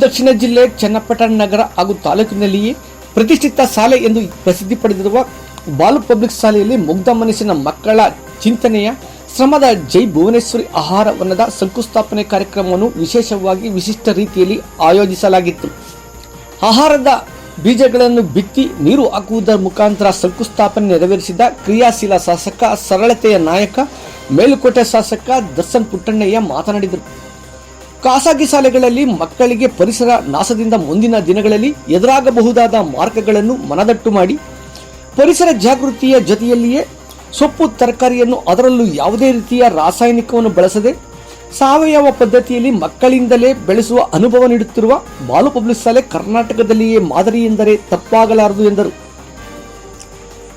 ದಕ್ಷಿಣ ಜಿಲ್ಲೆ ಚನ್ನಪಟ್ಟಣ ನಗರ ಹಾಗೂ ತಾಲೂಕಿನಲ್ಲಿಯೇ ಪ್ರತಿಷ್ಠಿತ ಶಾಲೆ ಎಂದು ಪ್ರಸಿದ್ಧಿ ಪಡೆದಿರುವ ಬಾಲು ಪಬ್ಲಿಕ್ ಶಾಲೆಯಲ್ಲಿ ಮುಗ್ಧ ಮನಸ್ಸಿನ ಮಕ್ಕಳ ಚಿಂತನೆಯ ಶ್ರಮದ ಜೈ ಭುವನೇಶ್ವರಿ ಆಹಾರ ವನದ ಶಂಕುಸ್ಥಾಪನೆ ಕಾರ್ಯಕ್ರಮವನ್ನು ವಿಶೇಷವಾಗಿ ವಿಶಿಷ್ಟ ರೀತಿಯಲ್ಲಿ ಆಯೋಜಿಸಲಾಗಿತ್ತು. ಆಹಾರದ ಬೀಜಗಳನ್ನು ಬಿತ್ತಿ ನೀರು ಹಾಕುವುದರ ಮುಖಾಂತರ ಶಂಕುಸ್ಥಾಪನೆ ನೆರವೇರಿಸಿದ ಕ್ರಿಯಾಶೀಲ ಶಾಸಕ, ಸರಳತೆಯ ನಾಯಕ, ಮೇಲುಕೋಟೆ ಶಾಸಕ ದರ್ಶನ್ ಪುಟ್ಟಣ್ಣಯ್ಯ ಮಾತನಾಡಿದರು. ಖಾಸಗಿ ಶಾಲೆಗಳಲ್ಲಿ ಮಕ್ಕಳಿಗೆ ಪರಿಸರ ನಾಶದಿಂದ ಮುಂದಿನ ದಿನಗಳಲ್ಲಿ ಎದುರಾಗಬಹುದಾದ ಮಾರ್ಗಗಳನ್ನು ಮನದಟ್ಟು ಮಾಡಿ ಪರಿಸರ ಜಾಗೃತಿಯ ಜೊತೆಯಲ್ಲಿಯೇ ಸೊಪ್ಪು ತರಕಾರಿಯನ್ನು, ಅದರಲ್ಲೂ ಯಾವುದೇ ರೀತಿಯ ರಾಸಾಯನಿಕವನ್ನು ಬಳಸದೆ ಸಾವಯವ ಪದ್ಧತಿಯಲ್ಲಿ ಮಕ್ಕಳಿಂದಲೇ ಬೆಳೆಸುವ ಅನುಭವ ನೀಡುತ್ತಿರುವ ಬಾಲು ಪಬ್ಲಿಕ್ ಶಾಲೆ ಕರ್ನಾಟಕದಲ್ಲಿಯೇ ಮಾದರಿ ಎಂದರೆ ತಪ್ಪಾಗಲಾರದು ಎಂದರು.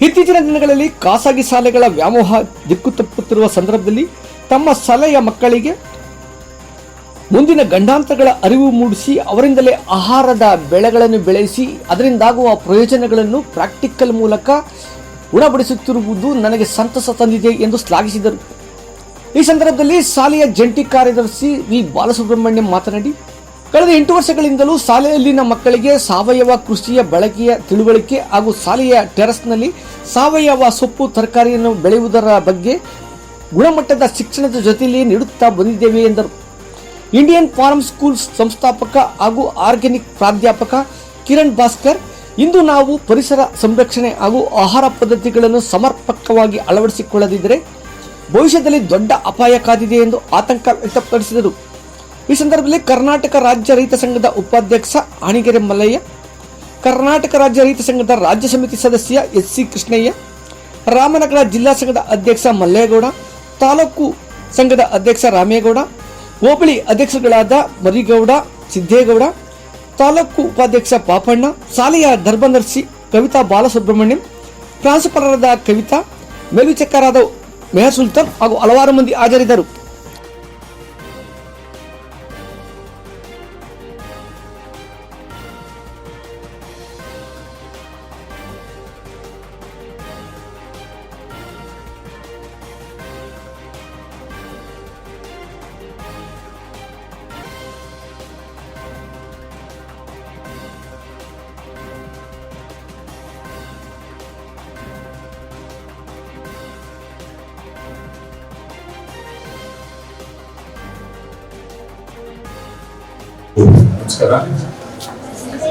ಇತ್ತೀಚಿನ ದಿನಗಳಲ್ಲಿ ಖಾಸಗಿ ಶಾಲೆಗಳ ವ್ಯಾಮೋಹ ದಿಕ್ಕು ತಪ್ಪುತ್ತಿರುವ ಸಂದರ್ಭದಲ್ಲಿ ತಮ್ಮ ಶಾಲೆಯ ಮಕ್ಕಳಿಗೆ ಮುಂದಿನ ಗಂಡಾಂತರಗಳ ಅರಿವು ಮೂಡಿಸಿ ಅವರಿಂದಲೇ ಆಹಾರದ ಬೆಳೆಗಳನ್ನು ಬೆಳೆಸಿ ಅದರಿಂದಾಗುವ ಪ್ರಯೋಜನಗಳನ್ನು ಪ್ರಾಕ್ಟಿಕಲ್ ಮೂಲಕ ಉಣಬಡಿಸುತ್ತಿರುವುದು ನನಗೆ ಸಂತಸ ತಂದಿದೆ ಎಂದು ಶ್ಲಾಘಿಸಿದರು. ಈ ಸಂದರ್ಭದಲ್ಲಿ ಶಾಲೆಯ ಜಂಟಿ ಕಾರ್ಯದರ್ಶಿ ವಿ ಬಾಲಸುಬ್ರಹ್ಮಣ್ಯಂ ಮಾತನಾಡಿ, ಕಳೆದ 8 ವರ್ಷಗಳಿಂದಲೂ ಶಾಲೆಯಲ್ಲಿನ ಮಕ್ಕಳಿಗೆ ಸಾವಯವ ಕೃಷಿಯ ಬಳಕೆಯ ತಿಳುವಳಿಕೆ ಹಾಗೂ ಶಾಲೆಯ ಟೆರಸ್ನಲ್ಲಿ ಸಾವಯವ ಸೊಪ್ಪು ತರಕಾರಿಯನ್ನು ಬೆಳೆಯುವುದರ ಬಗ್ಗೆ ಗುಣಮಟ್ಟದ ಶಿಕ್ಷಣದ ಜೊತೆಯಲ್ಲಿ ನೀಡುತ್ತಾ ಬಂದಿದ್ದೇವೆ ಎಂದರು. ಇಂಡಿಯನ್ ಫಾರ್ಮ್ ಸ್ಕೂಲ್ಸ್ ಸಂಸ್ಥಾಪಕ ಹಾಗೂ ಆರ್ಗ್ಯಾನಿಕ್ ಪ್ರಾಧ್ಯಾಪಕ ಕಿರಣ್ ಭಾಸ್ಕರ್, ಇಂದು ನಾವು ಪರಿಸರ ಸಂರಕ್ಷಣೆ ಹಾಗೂ ಆಹಾರ ಪದ್ಧತಿಗಳನ್ನು ಸಮರ್ಪಕವಾಗಿ ಅಳವಡಿಸಿಕೊಳ್ಳದಿದ್ದರೆ ಭವಿಷ್ಯದಲ್ಲಿ ದೊಡ್ಡ ಅಪಾಯ ಕಾದಿದೆ ಎಂದು ಆತಂಕ ವ್ಯಕ್ತಪಡಿಸಿದರು. ಈ ಸಂದರ್ಭದಲ್ಲಿ ಕರ್ನಾಟಕ ರಾಜ್ಯ ರೈತ ಸಂಘದ ಉಪಾಧ್ಯಕ್ಷ ಆಣಿಗೆರೆ ಮಲ್ಲಯ್ಯ, ಕರ್ನಾಟಕ ರಾಜ್ಯ ರೈತ ಸಂಘದ ರಾಜ್ಯ ಸಮಿತಿ ಸದಸ್ಯ ಎಸ್ ಸಿ ಕೃಷ್ಣಯ್ಯ, ರಾಮನಗರ ಜಿಲ್ಲಾ ಸಂಘದ ಅಧ್ಯಕ್ಷ ಮಲ್ಲೇಗೌಡ, ತಾಲೂಕು ಸಂಘದ ಅಧ್ಯಕ್ಷ ರಾಮೇಗೌಡ, ಹೋಬಳಿ ಅಧ್ಯಕ್ಷಗಳಾದ ಮರಿಗೌಡ, ಸಿದ್ದೇಗೌಡ, ತಾಲೂಕು ಉಪಾಧ್ಯಕ್ಷ ಪಾಪಣ್ಣ, ಶಾಲೆಯ ಧರ್ಮದರ್ಶಿ ಕವಿತಾ ಬಾಲಸುಬ್ರಹ್ಮಣ್ಯಂ, ಪ್ರಾಂಶುಪಾಲರಾದ ಕವಿತಾ, ಮೇಲ್ವಿಚಾರಕರಾದ ಮೆಹರ್ ಸುಲ್ತಾನ್ ಹಾಗೂ ಹಲವಾರು ಮಂದಿ ಹಾಜರಿದ್ದರು. ನಮಸ್ಕಾರ.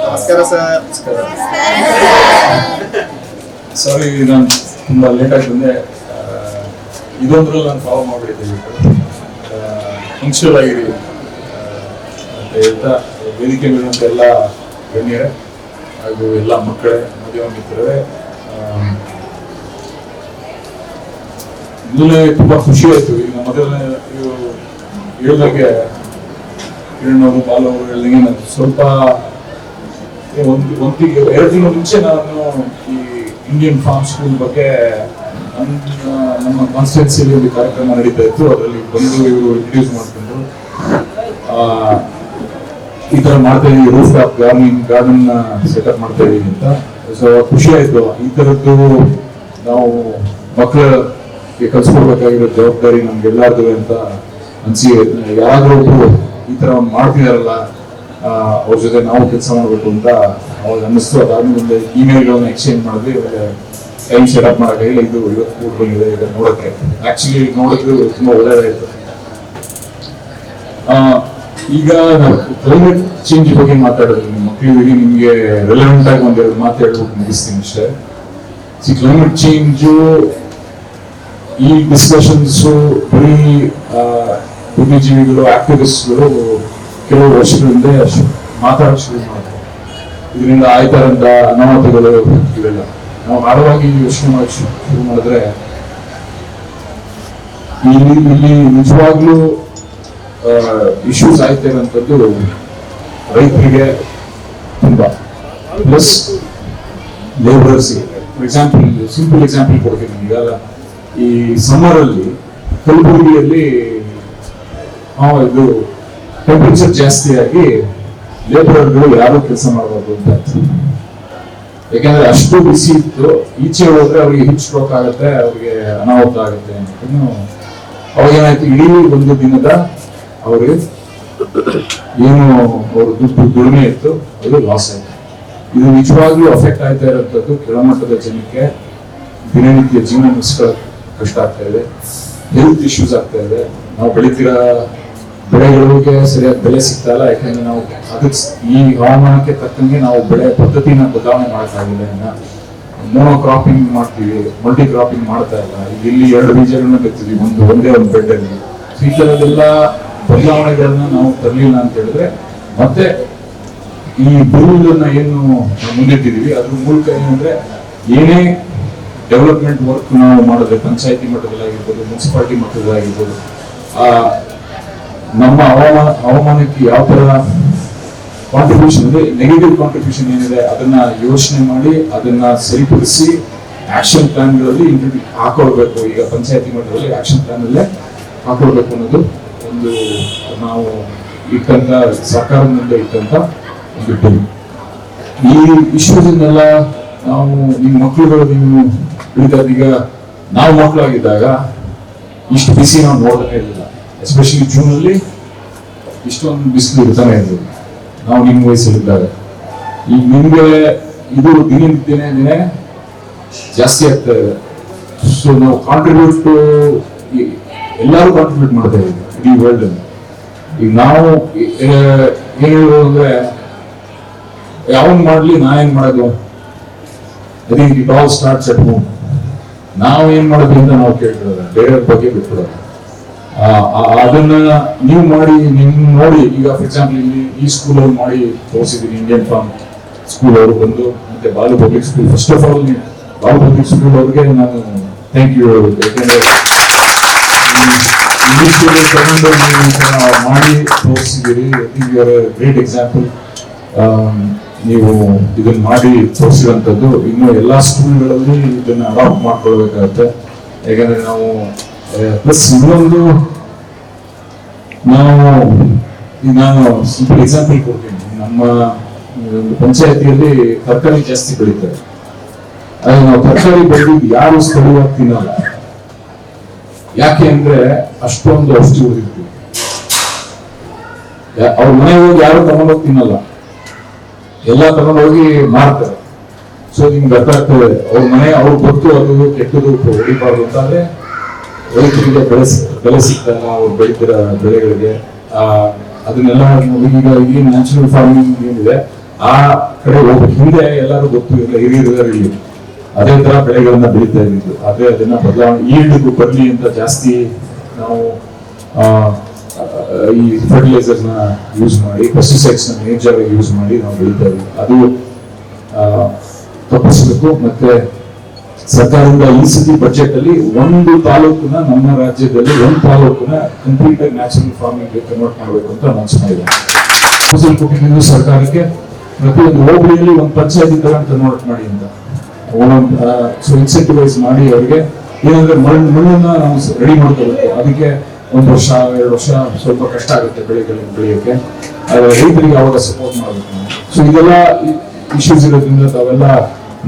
ನಮಸ್ಕಾರ ಸರ್. ಸಾರಿ, ನಾನು ತುಂಬಾ ಲೇಟ್ ಆಗಿ ಬಂದೆ. ಇದೊಂದ್ರಲ್ಲಿ ನಾನು ಫಾಲೋ ಮಾಡಿಬಿಟ್ಟಿದ್ದೆ. ಪಂಕ್ಚುವಲ್ ಆಗಿರಿ ಅಂತ ಹೇಳ್ತಾ ವೇದಿಕೆ ಮೇಲಂತ ಎಲ್ಲ ಗಣ್ಯರೇ ಹಾಗೂ ಎಲ್ಲ ಮಕ್ಕಳೇ, ಮದುವೆ ಮಿತ್ರರೇ, ಮೊದಲನೇ ತುಂಬಾ ಖುಷಿ ಆಯ್ತು. ಈಗ ಮೊದಲನೇ ಹೇಳಿದಾಗೆ ಕಿರಣ್ ಅವರು, ಬಾಲು ಅವರು ಹೇಳಿದಂಗೆ ನಾನು ಸ್ವಲ್ಪ 2 ತಿಂಗಳ ಮುಂಚೆ ನಾನು ಈ ಇಂಡಿಯನ್ ಫಾರ್ಮ್ ಸ್ಕೂಲ್ ಬಗ್ಗೆ ನಮ್ಮ ಕಾನ್ಸ್ಟಿಟ್ಯೂನ್ಸಿಯಲ್ಲಿ ಒಂದು ಕಾರ್ಯಕ್ರಮ ನಡೀತಾ ಇತ್ತು. ಅದರಲ್ಲಿ ಬಂದು ಇವರು ಇಂಟ್ರೊಡ್ಯೂಸ್ ಮಾಡ್ಕೊಂಡು ಈ ತರ ಮಾಡ್ತಾ ಇದೀವಿ, ರೂಫ್ ಟಾಪ್ ಗಾರ್ಡನ್ ಸೆಟಪ್ ಮಾಡ್ತಾ ಇದೀವಿ ಅಂತ. ಸೊ ಖುಷಿ ಆಯ್ತು. ಈ ತರದ್ದು ನಾವು ಮಕ್ಕಳಿಗೆ ಕಲ್ಸ್ಕೊಡ್ಬೇಕಾಗಿರೋ ಜವಾಬ್ದಾರಿ ನಮ್ಗೆಲ್ಲಾರ್ದು ಅಂತ ಅನ್ಸಿ, ಯಾರಾದ್ರೂ ಒಬ್ರು ಈ ತರ ಒಂದು ಮಾಡ್ತಿದಾರಲ್ಲ, ಅವ್ರ ಜೊತೆ ನಾವು ಕೆಲಸ ಮಾಡ್ಬೇಕು ಅಂತ ಅವಾಗ ಅನ್ನಿಸ್ತು. ಅದಾದ್ಮೇಲೆ ಇಮೇಲ್ಗಳನ್ನ ಎಕ್ಸ್ಚೇಂಜ್ ಮಾಡಿದ್ವಿ. ಟೈಮ್ ಸೆಟಪ್ ಮಾಡೋಕ್ಕಾಗಿಲ್ಲ. ಇದು ಇವತ್ತು ಕೂಡ ಬಂದಿದೆ. ಈಗ ನೋಡಕ್ಕೆ ಆಕ್ಚುಲಿ ನೋಡೋದು ತುಂಬಾ ಒಳ್ಳೆಯದಾಯ್ತು. ಈಗ ನಾವು ಕ್ಲೈಮೇಟ್ ಚೇಂಜ್ ಬಗ್ಗೆ ಮಾತಾಡೋದು ಮಕ್ಕಳಿಗೆ ನಿಮ್ಗೆ ರೆಲೆವೆಂಟ್ ಆಗಿ ಒಂದೆರಡು ಮಾತಾಡ್ಬಿಟ್ಟು ಮುಗಿಸ್ತೀನಿ ಅಷ್ಟೇ. ಕ್ಲೈಮೇಟ್ ಚೇಂಜು ಈ ಡಿಸ್ಕಷನ್ಸು ಬರೀ ಬುದ್ಧಿಜೀವಿಗಳು, ಆಕ್ಟಿವಿಸ್ಟ್ಗಳು ಕೆಲವು ವರ್ಷಗಳಿಂದ ಮಾತಾಡೋಕೆ ಶುರು ಮಾಡ್ತಾರೆ. ಇದರಿಂದ ಆಯ್ತಾರಂತ ಅನಾಹುತಗಳು ಇವೆಲ್ಲ ನಾವು ಆಳವಾಗಿ ಯೋಚನೆ ಮಾಡಿ ಶುರು ಮಾಡಿದ್ರೆ ಇಲ್ಲಿ ನಿಜವಾಗ್ಲೂ ಇಶ್ಯೂಸ್ ಆಯ್ತಾ ಇರೋಂಥದ್ದು ರೈತರಿಗೆ ತುಂಬಾ, ಪ್ಲಸ್ ಲೇಬರರ್ಸ್ಗೆ. ಫಾರ್ ಎಕ್ಸಾಂಪಲ್, ಸಿಂಪಲ್ ಎಕ್ಸಾಂಪಲ್ ಕೊಡ್ತೀನಿ. ಈಗ ಈ ಸಮ್ಮರ್ ಅಲ್ಲಿ ಕಲಬುರಗಿಯಲ್ಲಿ ಇದು ಟೆಂಪರೇಚರ್ ಜಾಸ್ತಿ ಆಗಿ ಲೇಬರರ್ಗಳು ಯಾರು ಕೆಲಸ ಮಾಡಬಾರ್ದು ಅಂತ. ಯಾಕಂದ್ರೆ ಅಷ್ಟು ಬಿಸಿ ಇತ್ತು. ಈಚೆ ಹೋದ್ರೆ ಅವ್ರಿಗೆ ಹಿಟ್ ಸ್ಟ್ರೋಕ್ ಆಗುತ್ತೆ, ಅವ್ರಿಗೆ ಅನಾಹುತ ಆಗುತ್ತೆ ಅಂತ. ಅವಾಗ ಏನಾಯ್ತು, ಇಡೀ ಒಂದು ದಿನದ ಅವ್ರಿಗೆ ಏನು ಅವ್ರ ದುಡಿಮೆ ಇತ್ತು ಅದು ಲಾಸ್ ಆಯ್ತು. ಇದು ನಿಜವಾಗ್ಲೂ ಅಫೆಕ್ಟ್ ಆಗ್ತಾ ಇರೋಂಥದ್ದು ಕೆಳಮಟ್ಟದ ಜನಕ್ಕೆ ದಿನನಿತ್ಯ ಜೀವನ ನಡೆಸ್ಕೊಳ್ಳೋಕೆ ಕಷ್ಟ ಆಗ್ತಾ ಇದೆ, ಹೆಲ್ತ್ ಇಶ್ಯೂಸ್ ಆಗ್ತಾ ಇದೆ. ನಾವು ಬೆಳಿತಿರೋ ಬೆಳೆಗಳಿಗೆ ಸರಿಯಾದ ಬೆಲೆ ಸಿಗ್ತಾ ಇಲ್ಲ, ಯಾಕಂದ್ರೆ ನಾವು ಅದಕ್ಕೆ ಈ ಹವಾಮಾನಕ್ಕೆ ತಕ್ಕಂಗೆ ನಾವು ಬೆಳೆ ಪದ್ಧತಿನ ಬದಲಾವಣೆ ಮಾಡೋಕ್ಕಾಗಿಲ್ಲ. ಇನ್ನ ಮೋನೋ ಕ್ರಾಪಿಂಗ್ ಮಾಡ್ತೀವಿ, ಮಲ್ಟಿ ಕ್ರಾಪಿಂಗ್ ಮಾಡ್ತಾ ಇಲ್ಲ. ಇಲ್ಲಿ 2 ಬೀಜಗಳನ್ನ ಬಿತ್ತೀವಿ, ಒಂದೇ ಒಂದು ಬೆಡ್ಡಲ್ಲಿ. ಈ ತರದೆಲ್ಲ ಬದಲಾವಣೆಗಳನ್ನ ನಾವು ತರಲಿಲ್ಲ ಅಂತ ಹೇಳಿದ್ರೆ ಮತ್ತೆ ಈ ಬಿಲ್ಲನ್ನ ಏನು ಮುಂದಿಟ್ಟಿದೀವಿ ಅದ್ರ ಮೂಲಕ ಏನಂದ್ರೆ ಏನೇ ಡೆವಲಪ್ಮೆಂಟ್ ವರ್ಕ್ ನಾವು ಮಾಡಿದ್ರೆ ಪಂಚಾಯತಿ ಮಟ್ಟದಲ್ಲಾಗಿರ್ಬೋದು, ಮುನ್ಸಿಪಾಲಿಟಿ ಮಟ್ಟದಲ್ಲಾಗಿರ್ಬೋದು, ನಮ್ಮ ಹವಾಮಾನಕ್ಕೆ ಯಾವ ತರ ಕಾಂಟ್ರಿಬ್ಯೂಷನ್ ಇದೆ, ನೆಗೆಟಿವ್ ಕಾಂಟ್ರಿಬ್ಯೂಷನ್ ಏನಿದೆ ಅದನ್ನ ಯೋಚನೆ ಮಾಡಿ ಅದನ್ನ ಸರಿಪಡಿಸಿ ಆಕ್ಷನ್ ಪ್ಲಾನ್ಗಳಲ್ಲಿ ಹಾಕೊಳ್ಬೇಕು. ಈಗ ಪಂಚಾಯತಿ ಮಟ್ಟದಲ್ಲಿ ಆಕ್ಷನ್ ಪ್ಲಾನ್ ಅಲ್ಲೇ ಹಾಕೊಳ್ಬೇಕು ಅನ್ನೋದು ಒಂದು ನಾವು ಇಟ್ಟಂತ ಸರ್ಕಾರದ ಮುಂದೆ ಇಟ್ಟಂತ ಒಂದು ಡಿಲ್. ಈ ಇಶ್ಯೂಸ್ ಇನ್ನೆಲ್ಲ ನಾವು ನಿಮ್ಮ ಮಕ್ಕಳುಗಳು ನೀವು ಬೆಳೀತಾ ಈಗ ನಾವು ಮಕ್ಕಳಾಗಿದ್ದಾಗ ಇಷ್ಟು ಬಿಸಿ ನಾವು ನೋಡ್ತಾನೆ ಇರಲಿಲ್ಲ. ಎಸ್ಪೆಷಲಿ ಜೂನ್ ಅಲ್ಲಿ ಇಷ್ಟೊಂದು ಬಿಸಿಲು ಇರ್ತಾನೆ ಇರಲಿಲ್ಲ ನಾವು ನಿಮ್ಮ ವಯಸ್ಸಲ್ಲಿದ್ದಾಗ. ಈಗ ನಿಮ್ಗೆ ಇದು ದಿನೇ ಜಾಸ್ತಿ ಆಗ್ತಾ ಇದೆ. ಸೊ ನಾವು ಕಾಂಟ್ರಿಬ್ಯೂಟ್ ಎಲ್ಲರೂ ಕಾಂಟ್ರಿಬ್ಯೂಟ್ ಮಾಡ್ತಾ ಇದ್ದೀವಿ ಇಡೀ ವರ್ಲ್ಡ್ ಅಲ್ಲಿ. ಈಗ ನಾವು ಏನ್ ಹೇಳೋದು ಅಂದ್ರೆ ಯಾವನ್ ಮಾಡ್ಲಿ ನಾ ಏನ್ ಮಾಡೋದು, I think it all starts at home. ನಾವು ಏನ್ ಮಾಡೋದು ಅಂತ ನಾವು ಕೇಳ್ತಿರೋದು, ಬೇರೆಯವ್ರ ಬಗ್ಗೆ ಬಿಟ್ಬಿಡೋದು. ಅದನ್ನ ನೀವು ಮಾಡಿ ನಿಮ್ ನೋಡಿ. ಈಗ ಫಾರ್ ಎಕ್ಸಾಂಪಲ್ ಇಲ್ಲಿ ಈ ಸ್ಕೂಲ್ ಅವ್ರು ಮಾಡಿ ತೋರಿಸಿದೀನಿ, ಇಂಡಿಯನ್ ಫಾರ್ಮ್ ಸ್ಕೂಲ್ ಅವರು ಬಂದು, ಮತ್ತೆ Balu public school. First of all Balu public school ಅವ್ರಿಗೆ ನಾನು ಥ್ಯಾಂಕ್ ಯು ಹೇಳ್ಬೇಕು. ಯಾಕಂದ್ರೆ ಇಂಗ್ಲಿಷ್ ತಗೊಂಡು ನೀವು ಮಾಡಿ ತೋರಿಸಿದ್ದೀರಿ. I think you are a great example. ನೀವು ಇದನ್ನ ಮಾಡಿ ತೋರಿಸಿರುವಂಥದ್ದು ಇನ್ನು ಎಲ್ಲಾ ಸ್ಕೂಲ್ಗಳಲ್ಲಿ ಇದನ್ನ ಅಡಾಪ್ಟ್ ಮಾಡ್ಕೊಳ್ಬೇಕಾಗತ್ತೆ. ಯಾಕಂದ್ರೆ ನಾವು ಪ್ಲಸ್ ಇನ್ನೊಂದು ನಾನು ಸಿಂಪಲ್ ಎಕ್ಸಾಂಪಲ್ ಕೊಡ್ತೀನಿ. ನಮ್ಮ ಒಂದು ಪಂಚಾಯತಿಯಲ್ಲಿ ತರಕಾರಿ ಜಾಸ್ತಿ ಬೆಳೀತಾರೆ. ಆದ್ರೆ ನಾವು ತರಕಾರಿ ಬೆಳೆದಿದ್ದು ಯಾರು ಸ್ಥಳೀಯವಾಗಿ ತಿನ್ನಲ್ಲ. ಯಾಕೆ ಅಂದ್ರೆ ಅಷ್ಟೊಂದು ಔಷಧಿ ಹೊಡೆದಿರ್ತೀವಿ. ಅವ್ರ ಮನೆಗೆ ಹೋಗಿ ಯಾರು ತಗೊಂಡೋಗಿ ತಿನ್ನಲ್ಲ, ಎಲ್ಲ ತಗೊಂಡೋಗಿ ಮಾರ್ತಾರೆ. ಸೊ ನಿಮ್ಗೆ ಅರ್ಥ ಆಗ್ತದೆ, ಅವ್ರ ಮನೆ ಅವ್ರಿಗೆ ಗೊತ್ತು ಅದು ಕೆಟ್ಟದು ಹೊಡಿಬಾರ್ದು ಅಂತಂದ್ರೆ ರೈತರಿಗೆ ಬೆಲೆ ಸಿಗ್ತಲ್ಲ ಅವ್ರು ಬೆಳೀತಿರ ಬೆಳೆಗಳಿಗೆ. ಅದನ್ನೆಲ್ಲ ಈಗ ಈ ನ್ಯಾಚುರಲ್ ಫಾರ್ಮಿಂಗ್ ಏನಿದೆ ಆ ಕಡೆ ಹೋಗ್ಬೇಕು. ಹಿಂದೆ ಎಲ್ಲರೂ ಗೊತ್ತು, ಇಲ್ಲ ಹಿರಿಯರು ಇಲ್ಲಿ ಅದೇ ತರ ಬೆಳೆಗಳನ್ನ ಬೆಳೀತಾ ಇದ್ದಿದ್ದು. ಅದೇ ಅದನ್ನ ಬದಲಾವಣೆ ಈಲ್ಡ್ಗೂ ಬರ್ಲಿ ಅಂತ ಜಾಸ್ತಿ ನಾವು ಈ ಫರ್ಟಿಲೈಸರ್ಸ್ ನ ಯೂಸ್ ಮಾಡಿ, ಪೆಸ್ಟಿಸೈಡ್ಸ್ ನ ಮೇಜರ್ ಆಗಿ ಯೂಸ್ ಮಾಡಿ ನಾವು ಬೆಳೀತಾ ಇದ್ವಿ. ಅದು ತಪ್ಪಿಸಬೇಕು. ಮತ್ತೆ ಸರ್ಕಾರದಿಂದ ಈ ಸತಿ ಬಜೆಟ್ ಅಲ್ಲಿ ಒಂದು ತಾಲೂಕನ್ನ, ನಮ್ಮ ರಾಜ್ಯದಲ್ಲಿ ಒಂದು ತಾಲೂಕನ್ನ ಕಂಪ್ಲೀಟ್ ಆಗಿ ನ್ಯಾಚುರಲ್ ಫಾರ್ಮಿಂಗ್ ಕನ್ವರ್ಟ್ ಮಾಡಬೇಕು ಅಂತ ಅನಿಸ್ತಾ ಇದೆ. ಕೊಟ್ಟಿದ್ದು ಸರ್ಕಾರಕ್ಕೆ ಪ್ರತಿಯೊಂದು ಹೋಬಳಿಯಲ್ಲಿ ಒಂದು ಪಂಚಾಯತಿ ತರ ಕನ್ವರ್ಟ್ ಮಾಡಿ ಅಂತ ಸೊ ಇನ್ಸೆಂಟಿವೈಸ್ ಮಾಡಿ ಅವರಿಗೆ ಏನಂದ್ರೆ ಮಣ್ಣನ್ನ ನಾವು ರೆಡಿ ಮಾಡ್ಕೋಬೇಕು. ಅದಕ್ಕೆ 1 ವರ್ಷ 2 ವರ್ಷ ಸ್ವಲ್ಪ ಕಷ್ಟ ಆಗುತ್ತೆ ಬೆಳೆಗಳನ್ನು ಬೆಳೆಯೋಕೆ. ರೈತರಿಗೆ ಅವಾಗ ಸಪೋರ್ಟ್ ಮಾಡಬೇಕು. ಸೊ ಇದೆಲ್ಲ ಇಶ್ಯೂಸ್ ಇರೋದ್ರಿಂದ ತಾವೆಲ್ಲ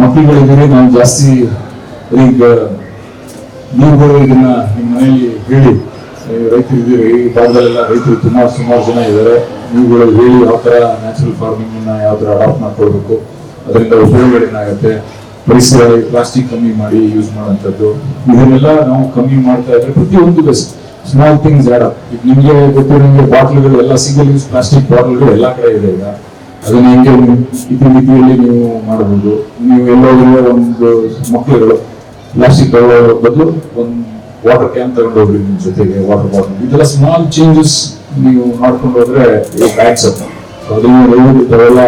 ಮಕ್ಕಳುಗಳಿದ್ದೀರಿ, ನಾವು ಜಾಸ್ತಿ ಈಗ ನೀವುಗಳು ಇದನ್ನ ನಿಮ್ಮ ಮನೆಯಲ್ಲಿ ಹೇಳಿ. ರೈತರು ಇದ್ದೀರಿ, ಈ ಭಾಗದಲ್ಲೆಲ್ಲ ರೈತರು ಸುಮಾರು ಜನ ಇದ್ದಾರೆ. ನೀವುಗಳು ಹೇಳಿ ಯಾವ ತರ ನ್ಯಾಚುರಲ್ ಫಾರ್ಮಿಂಗ್ ಯಾವ ತರ ಅಡಾಪ್ಟ್ ಮಾಡ್ಕೊಳ್ಬೇಕು, ಅದರಿಂದ ಉಪಯೋಗಗಳೇನಾಗುತ್ತೆ, ಪರಿಸರ ಪ್ಲಾಸ್ಟಿಕ್ ಕಮ್ಮಿ ಮಾಡಿ ಯೂಸ್ ಮಾಡುವಂಥದ್ದು, ಇದನ್ನೆಲ್ಲ ನಾವು ಕಮ್ಮಿ ಮಾಡ್ತಾ ಇದ್ರೆ ಪ್ರತಿಯೊಂದು ಸ್ಮಾಲ್ ಥಿಂಗ್ಸ್ ಆಡ್ ಅಪ್. ಈಗ ನಿಮ್ಗೆ ಗೊತ್ತಿರೋಂಗೆ ಬಾಟ್ಲ್ಗಳು ಎಲ್ಲ ಸಿಂಗಲ್ ಯೂಸ್ ಪ್ಲಾಸ್ಟಿಕ್ ಬಾಟ್ಲ್ಗಳು ಎಲ್ಲ ಕಡೆ ಇದೆ. ಈಗ ಅದನ್ನ ಹೆಂಗೆ ಇತಿಮಿತಿಯಲ್ಲಿ ನೀವು ಮಾಡಬಹುದು. ನೀವು ಎಲ್ಲೋದ್ರೆ ಒಂದು ಮಕ್ಕಳುಗಳು ಪ್ಲಾಸ್ಟಿಕ್ ತಗೊಳ್ಳೋ ಬದಲು ಒಂದು ವಾಟರ್ ಕ್ಯಾನ್ ತಗೊಂಡು ಹೋಗ್ರಿ ನಿಮ್ ಜೊತೆಗೆ, ವಾಟರ್ ಬಾಟಲ್. ಇದೆಲ್ಲ ಸ್ಮಾಲ್ ಚೇಂಜಸ್ ನೀವು ಮಾಡ್ಕೊಂಡು ಹೋದ್ರೆ ಬ್ಯಾಗ್ಸ್ ಅಪ್. ಅದೆಲ್ಲ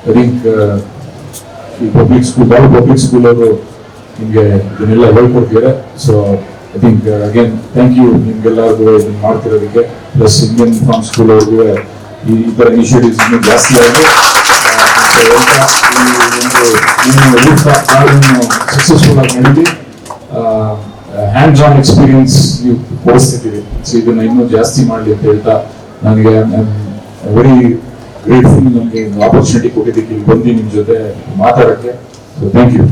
ಐ ಥಿಂಕ್ ಈ ಪಬ್ಲಿಕ್ ಸ್ಕೂಲ್ ಅವರು ನಿಮ್ಗೆ ಇದನ್ನೆಲ್ಲ ಹೇಳ್ಕೊಡ್ತಿದ್ದಾರೆ. So I think again thank you ನಿಮ್ಗೆಲ್ಲರಿಗೂ ಇದನ್ನ ಮಾಡ್ತಿರೋದಕ್ಕೆ. ಪ್ಲಸ್ ಇಂಡಿಯನ್ ಫಾರ್ಮ್ ಸ್ಕೂಲ್ ಅವ್ರಿಗೆ ಈ ತರ ಇನಿಷಿಯೇಟಿವ್ಸ್ ಇನ್ನೂ ಜಾಸ್ತಿ ಆಗಿ ಸಕ್ಸಸ್ಫುಲ್ ಆಗಿ ನಡೀಲಿ. ಹ್ಯಾಂಡ್ಸ್ ಆನ್ ಎಕ್ಸ್ಪೀರಿಯನ್ಸ್ ನೀವು ಕೊಡಿಸ್ತಿದ್ದೀವಿ. ಸೊ ಇದನ್ನ ಇನ್ನೂ ಜಾಸ್ತಿ ಮಾಡಲಿ ಅಂತ ಹೇಳ್ತಾ ನನಗೆ ವೆರಿ ಗ್ರೇಟ್ಫುಲ್. ನಮಗೆ ಆಪರ್ಚುನಿಟಿ ಕೊಟ್ಟಿದ್ದಕ್ಕೆ ಇಲ್ಲಿ ಬಂದು ನಿಮ್ಮ ಜೊತೆ ಮಾತಾಡಕ್ಕೆ. So thank you.